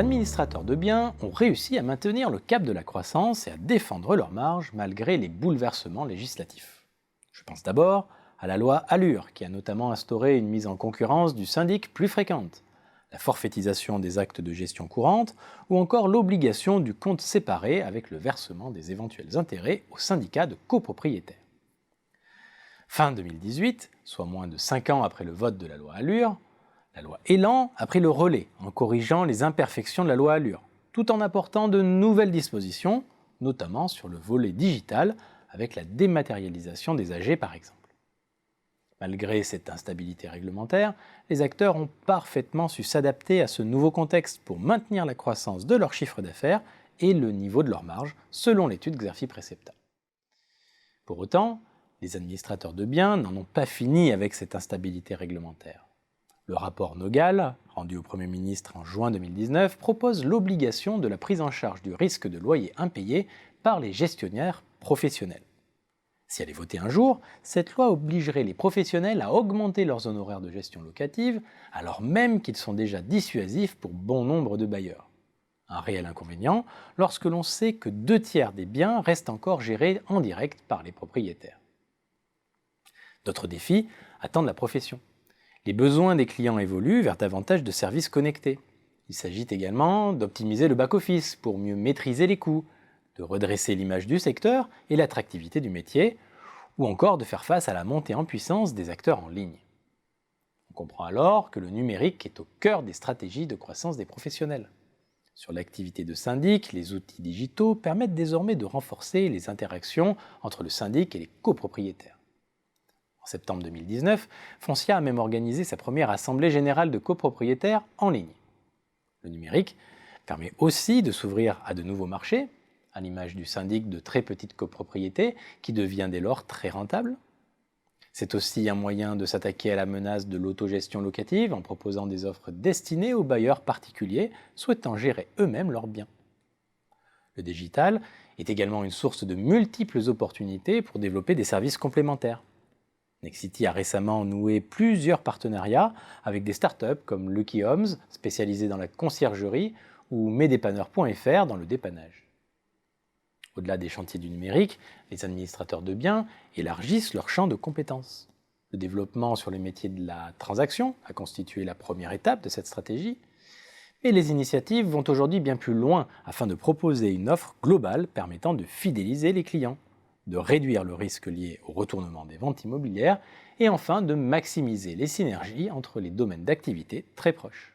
administrateurs de biens ont réussi à maintenir le cap de la croissance et à défendre leurs marges malgré les bouleversements législatifs. Je pense d'abord à la loi Allure, qui a notamment instauré une mise en concurrence du syndic plus fréquente, la forfaitisation des actes de gestion courante ou encore l'obligation du compte séparé avec le versement des éventuels intérêts aux syndicats de copropriétaires. Fin 2018, soit moins de 5 ans après le vote de la loi Allure, la loi Elan a pris le relais en corrigeant les imperfections de la loi Allure, tout en apportant de nouvelles dispositions, notamment sur le volet digital, avec la dématérialisation des AG par exemple. Malgré cette instabilité réglementaire, les acteurs ont parfaitement su s'adapter à ce nouveau contexte pour maintenir la croissance de leur chiffre d'affaires et le niveau de leur marge, selon l'étude Xerfi-Precepta. Pour autant, les administrateurs de biens n'en ont pas fini avec cette instabilité réglementaire. Le rapport Nogal, rendu au Premier ministre en juin 2019, propose l'obligation de la prise en charge du risque de loyer impayé par les gestionnaires professionnels. Si elle est votée un jour, cette loi obligerait les professionnels à augmenter leurs honoraires de gestion locative, alors même qu'ils sont déjà dissuasifs pour bon nombre de bailleurs. Un réel inconvénient lorsque l'on sait que 2/3 des biens restent encore gérés en direct par les propriétaires. D'autres défis attendent la profession. Les besoins des clients évoluent vers davantage de services connectés. Il s'agit également d'optimiser le back-office pour mieux maîtriser les coûts, de redresser l'image du secteur et l'attractivité du métier, ou encore de faire face à la montée en puissance des acteurs en ligne. On comprend alors que le numérique est au cœur des stratégies de croissance des professionnels. Sur l'activité de syndic, les outils digitaux permettent désormais de renforcer les interactions entre le syndic et les copropriétaires. En septembre 2019, Foncia a même organisé sa première assemblée générale de copropriétaires en ligne. Le numérique permet aussi de s'ouvrir à de nouveaux marchés, à l'image du syndic de très petites copropriétés qui devient dès lors très rentable. C'est aussi un moyen de s'attaquer à la menace de l'autogestion locative en proposant des offres destinées aux bailleurs particuliers souhaitant gérer eux-mêmes leurs biens. Le digital est également une source de multiples opportunités pour développer des services complémentaires. Nexity a récemment noué plusieurs partenariats avec des startups comme Lucky Homes, spécialisées dans la conciergerie, ou Mesdépanneurs.fr dans le dépannage. Au-delà des chantiers du numérique, les administrateurs de biens élargissent leur champ de compétences. Le développement sur les métiers de la transaction a constitué la première étape de cette stratégie, mais les initiatives vont aujourd'hui bien plus loin afin de proposer une offre globale permettant de fidéliser les clients, de réduire le risque lié au retournement des ventes immobilières et enfin de maximiser les synergies entre les domaines d'activité très proches.